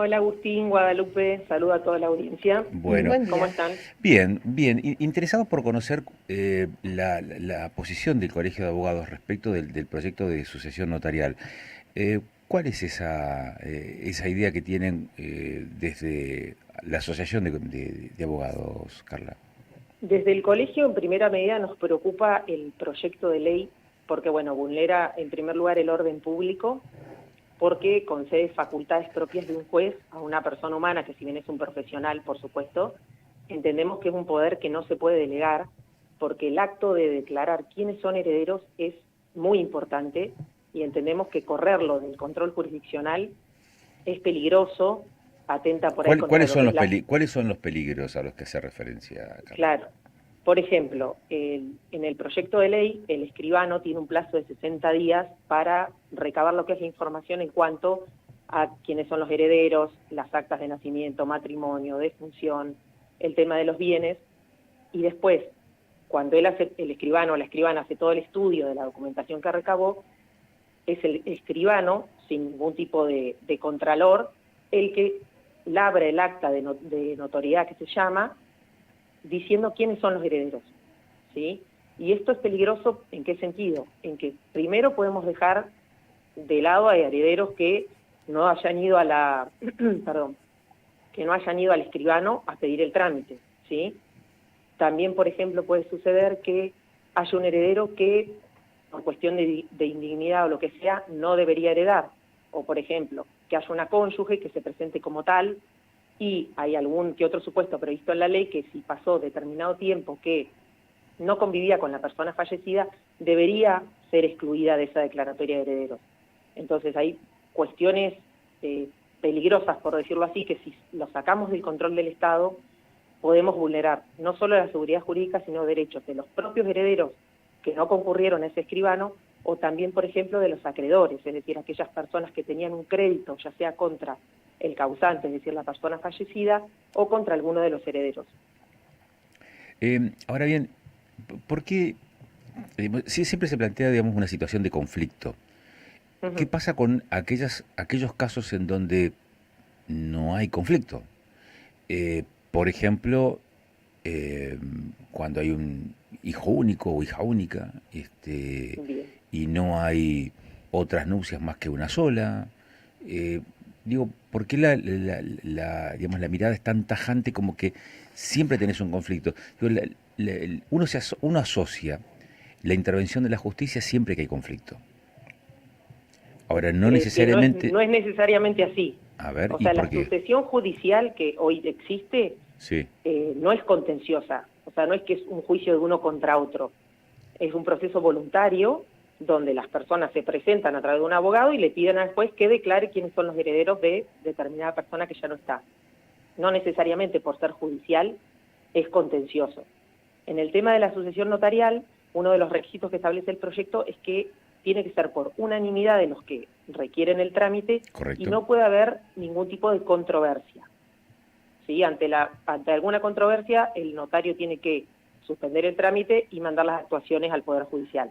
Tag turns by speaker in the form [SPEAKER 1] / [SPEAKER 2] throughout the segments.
[SPEAKER 1] Hola Agustín, Guadalupe, saludo a toda la audiencia.
[SPEAKER 2] Bueno,
[SPEAKER 3] Buen
[SPEAKER 1] ¿Cómo
[SPEAKER 3] día.
[SPEAKER 1] están?
[SPEAKER 2] bien, bien. Interesado por conocer la posición del Colegio de Abogados respecto del proyecto de sucesión notarial. ¿Cuál es esa idea que tienen desde la Asociación de Abogados, Carla?
[SPEAKER 1] Desde el colegio, en primera medida, nos preocupa el proyecto de ley porque, bueno, vulnera en primer lugar el orden público, porque concede facultades propias de un juez a una persona humana, que si bien es un profesional, por supuesto, entendemos que es un poder que no se puede delegar, porque el acto de declarar quiénes son herederos es muy importante y entendemos que correrlo del control jurisdiccional es peligroso, atenta por ahí contra
[SPEAKER 2] ¿Cuáles
[SPEAKER 1] lo
[SPEAKER 2] son
[SPEAKER 1] que es la...
[SPEAKER 2] cuáles son los peligros a los que hace referencia, Carla?
[SPEAKER 1] Claro. Por ejemplo, en el proyecto de ley, el escribano tiene un plazo de 60 días para recabar lo que es la información en cuanto a quiénes son los herederos, las actas de nacimiento, matrimonio, defunción, el tema de los bienes, y después, cuando el escribano o la escribana hace todo el estudio de la documentación que recabó, es el escribano, sin ningún tipo de contralor, el que labra el acta de notoriedad que se llama, diciendo quiénes son los herederos, ¿sí? Y esto es peligroso, ¿en qué sentido? En que primero podemos dejar de lado a herederos que no hayan ido a la, perdón, que no hayan ido al escribano a pedir el trámite, ¿sí? También, por ejemplo, puede suceder que haya un heredero que, por cuestión de indignidad o lo que sea, no debería heredar. O, por ejemplo, que haya una cónyuge que se presente como tal y hay algún que otro supuesto previsto en la ley que si pasó determinado tiempo que no convivía con la persona fallecida, debería ser excluida de esa declaratoria de herederos. Entonces hay cuestiones peligrosas, por decirlo así, que si lo sacamos del control del Estado, podemos vulnerar no solo la seguridad jurídica, sino derechos de los propios herederos que no concurrieron a ese escribano, o también, por ejemplo, de los acreedores, es decir, aquellas personas que tenían un crédito, ya sea contra el causante, es decir, la persona fallecida, o contra alguno de los herederos.
[SPEAKER 2] Ahora bien, ¿por qué sí, siempre se plantea, digamos, una situación de conflicto? ¿Qué
[SPEAKER 1] Ujú.
[SPEAKER 2] pasa con aquellos casos en donde no hay conflicto? Por ejemplo, eh, cuando hay un hijo único o hija única,
[SPEAKER 1] Bien.
[SPEAKER 2] y no hay otras nupcias más que una sola. Eh, Digo, ¿por qué digamos, la mirada es tan tajante como que siempre tenés un conflicto? Digo, uno asocia la intervención de la justicia siempre que hay conflicto. Ahora, no
[SPEAKER 1] Sí, no es,
[SPEAKER 2] necesariamente...
[SPEAKER 1] no es necesariamente así.
[SPEAKER 2] A ver,
[SPEAKER 1] O
[SPEAKER 2] ¿y
[SPEAKER 1] sea,
[SPEAKER 2] por
[SPEAKER 1] la
[SPEAKER 2] qué?
[SPEAKER 1] sucesión judicial que hoy existe
[SPEAKER 2] Sí,
[SPEAKER 1] no es contenciosa. O sea, no es que es un juicio de uno contra otro. Es un proceso voluntario donde las personas se presentan a través de un abogado y le piden al juez que declare quiénes son los herederos de determinada persona que ya no está. No necesariamente por ser judicial es contencioso. En el tema de la sucesión notarial, uno de los requisitos que establece el proyecto es que tiene que ser por unanimidad de los que requieren el trámite y
[SPEAKER 2] correcto.
[SPEAKER 1] no puede haber ningún tipo de controversia. ¿Sí? Ante alguna controversia, el notario tiene que suspender el trámite y mandar las actuaciones al Poder Judicial.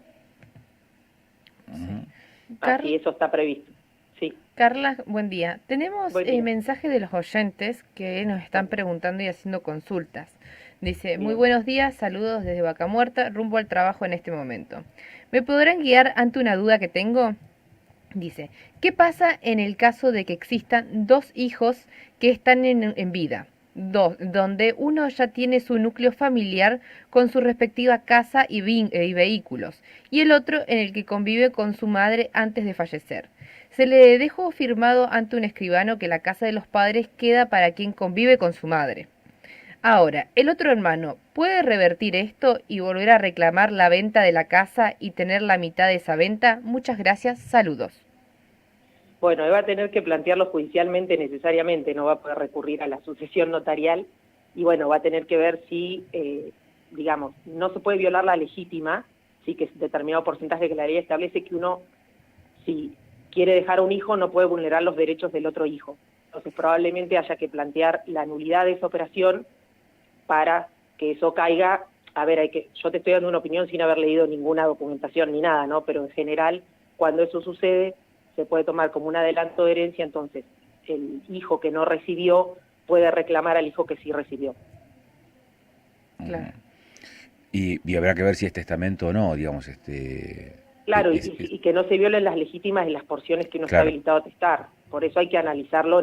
[SPEAKER 2] Ujú.
[SPEAKER 1] Así,
[SPEAKER 3] Carl-
[SPEAKER 1] eso está previsto. Sí,
[SPEAKER 3] Carla, buen día. Tenemos
[SPEAKER 1] buen día.
[SPEAKER 3] mensajes de los oyentes que nos están
[SPEAKER 1] Bueno,
[SPEAKER 3] preguntando y haciendo consultas. Dice, muy
[SPEAKER 1] bien.
[SPEAKER 3] buenos días, saludos desde Vaca Muerta, rumbo al trabajo en este momento. ¿Me podrán guiar ante una duda que tengo? Dice, ¿qué pasa en el caso de que existan dos hijos que están en vida? Dos, donde uno ya tiene su núcleo familiar con su respectiva casa y vehículos, y el otro en el que convive con su madre antes de fallecer. Se le dejó firmado ante un escribano que la casa de los padres queda para quien convive con su madre. Ahora, el otro hermano puede revertir esto y volver a reclamar la venta de la casa y tener la mitad de esa venta. Muchas gracias, saludos.
[SPEAKER 1] Bueno, él va a tener que plantearlo judicialmente necesariamente, no va a poder recurrir a la sucesión notarial y bueno, va a tener que ver si, digamos, no se puede violar la legítima, sí que es determinado porcentaje que la ley establece que uno, si quiere dejar a un hijo, no puede vulnerar los derechos del otro hijo. Entonces probablemente haya que plantear la nulidad de esa operación para que eso caiga. A ver, yo te estoy dando una opinión sin haber leído ninguna documentación ni nada, ¿no? Pero en general, cuando eso sucede, se puede tomar como un adelanto de herencia, entonces el hijo que no recibió puede reclamar al hijo que sí recibió.
[SPEAKER 3] Claro.
[SPEAKER 2] Y habrá que ver si es testamento o no, digamos,
[SPEAKER 1] Claro, y que no se violen las legítimas y las porciones que uno está
[SPEAKER 2] claro.
[SPEAKER 1] habilitado a testar. Por eso hay que analizarlo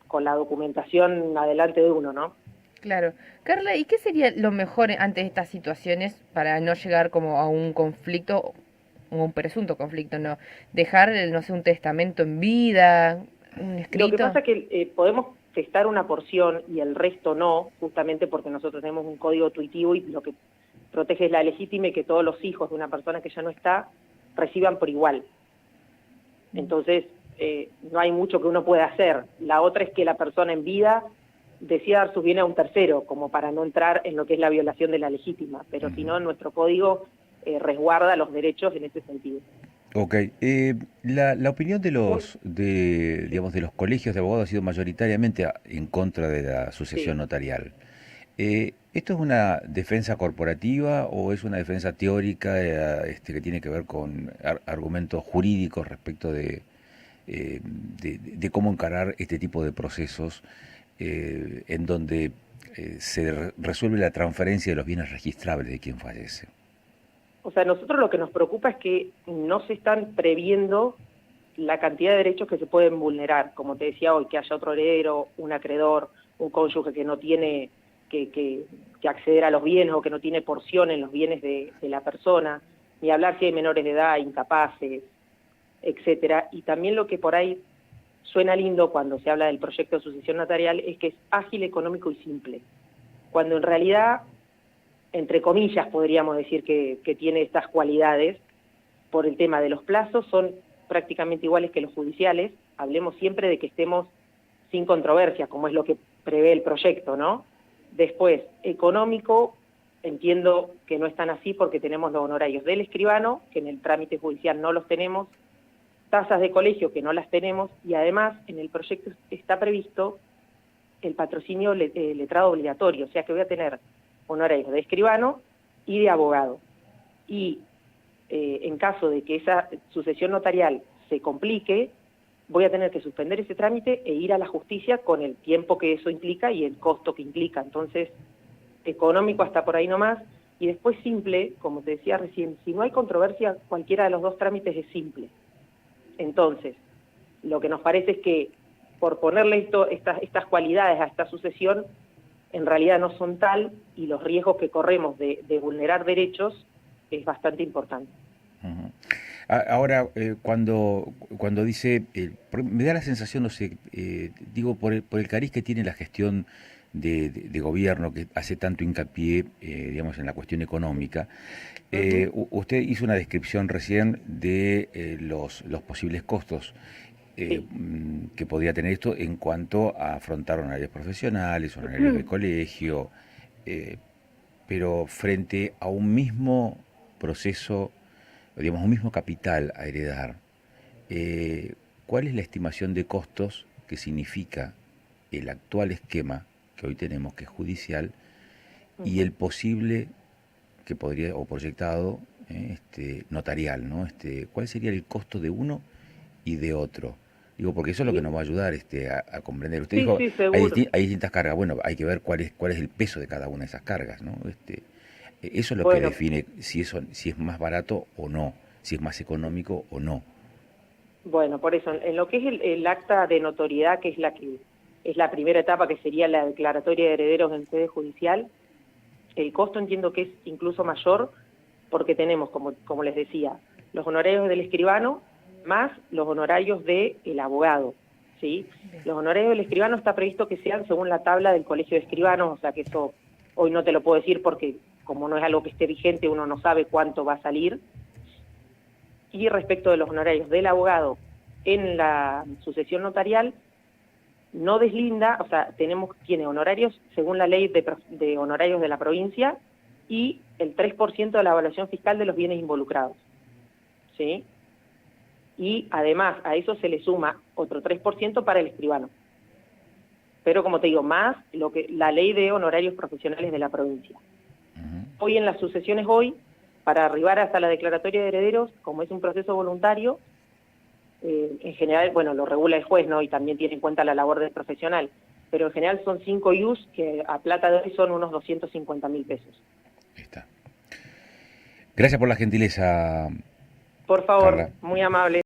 [SPEAKER 1] con la documentación adelante de uno, ¿no?
[SPEAKER 3] Claro. Carla, ¿y qué sería lo mejor ante estas situaciones para no llegar como a un conflicto, o un presunto conflicto, no? Dejar, no sé, un testamento en vida, un
[SPEAKER 1] Lo que
[SPEAKER 3] escrito.
[SPEAKER 1] pasa es que podemos testar una porción y el resto no, justamente porque nosotros tenemos un código tuitivo y lo que protege es la legítima y que todos los hijos de una persona que ya no está reciban por igual. Entonces, no hay mucho que uno pueda hacer. La otra es que la persona en vida decida dar sus bienes a un tercero, como para no entrar en lo que es la violación de la legítima, pero si no, nuestro código resguarda los derechos en ese sentido.
[SPEAKER 2] Ok, la opinión digamos, de los colegios de abogados ha sido mayoritariamente en contra de la sucesión
[SPEAKER 1] Sí.
[SPEAKER 2] notarial. ¿Esto es una defensa corporativa o es una defensa teórica que tiene que ver con argumentos jurídicos respecto de cómo encarar este tipo de procesos en donde resuelve la transferencia de los bienes registrables de quien fallece?
[SPEAKER 1] O sea, nosotros lo que nos preocupa es que no se están previendo la cantidad de derechos que se pueden vulnerar, como te decía hoy, que haya otro heredero, un acreedor, un cónyuge que no tiene que acceder a los bienes o que no tiene porción en los bienes de la persona, ni hablar si hay menores de edad, incapaces, etcétera. Y también lo que por ahí suena lindo cuando se habla del proyecto de sucesión notarial es que es ágil, económico y simple, cuando en realidad, entre comillas, podríamos decir que tiene estas cualidades, por el tema de los plazos, son prácticamente iguales que los judiciales. Hablemos siempre de que estemos sin controversia, como es lo que prevé el proyecto, ¿no? Después, económico, entiendo que no están así porque tenemos los honorarios del escribano, que en el trámite judicial no los tenemos, tasas de colegio que no las tenemos, y además en el proyecto está previsto el patrocinio letrado obligatorio, o sea que voy a tener honorarios de escribano y de abogado. Y en caso de que esa sucesión notarial se complique, voy a tener que suspender ese trámite e ir a la justicia con el tiempo que eso implica y el costo que implica. Entonces, económico hasta por ahí nomás, y después simple, como te decía recién, si no hay controversia, cualquiera de los dos trámites es simple. Entonces, lo que nos parece es que por ponerle estas cualidades a esta sucesión, en realidad no son tal, y los riesgos que corremos de vulnerar derechos es bastante importante.
[SPEAKER 2] Ujú. Ahora, cuando dice, me da la sensación, no sé, digo, por el cariz que tiene la gestión de gobierno, que hace tanto hincapié, digamos, en la cuestión económica. Usted hizo una descripción recién de los posibles costos
[SPEAKER 1] Sí.
[SPEAKER 2] que podría tener esto en cuanto a afrontar horarios profesionales, horarios de colegio, eh, pero frente a un mismo proceso, digamos, un mismo capital a heredar, eh, ¿cuál es la estimación de costos que significa el actual esquema que hoy tenemos, que es judicial, y el posible que podría, o proyectado, notarial, ¿no? ¿Cuál sería el costo de uno y de otro? Digo, porque eso es lo que
[SPEAKER 1] Y,
[SPEAKER 2] nos va a ayudar a comprender. Usted
[SPEAKER 1] sí,
[SPEAKER 2] dijo,
[SPEAKER 1] sí, seguro.
[SPEAKER 2] hay distintas cargas. Bueno, hay que ver cuál es el peso de cada una de esas cargas, ¿no? Eso es lo que
[SPEAKER 1] Bueno,
[SPEAKER 2] define si es más barato o no, si es más económico o no.
[SPEAKER 1] bueno, por eso, en lo que es el acta de notoriedad, que es la primera etapa, que sería la declaratoria de herederos en sede judicial, el costo entiendo que es incluso mayor porque tenemos, como les decía, los honorarios del escribano más los honorarios del abogado, ¿sí?
[SPEAKER 3] Bien.
[SPEAKER 1] Los honorarios del escribano está previsto que sean según la tabla del Colegio de Escribanos, o sea que eso hoy no te lo puedo decir porque como no es algo que esté vigente, uno no sabe cuánto va a salir. Y respecto de los honorarios del abogado en la sucesión notarial, no deslinda, o sea, tiene honorarios según la ley de honorarios de la provincia y el 3% de la evaluación fiscal de los bienes involucrados, ¿sí? Y además a eso se le suma otro 3% para el escribano. Pero como te digo, más la ley de honorarios profesionales de la provincia. Hoy en las sucesiones para arribar hasta la declaratoria de herederos, como es un proceso voluntario, En general, bueno, lo regula el juez, ¿no? Y también tiene en cuenta la labor del profesional. Pero en general son 5 IUs, que a plata de hoy son unos 250.000 pesos.
[SPEAKER 2] Ahí está. Gracias por la gentileza,
[SPEAKER 1] Por favor,
[SPEAKER 2] Carla.
[SPEAKER 1] muy amable.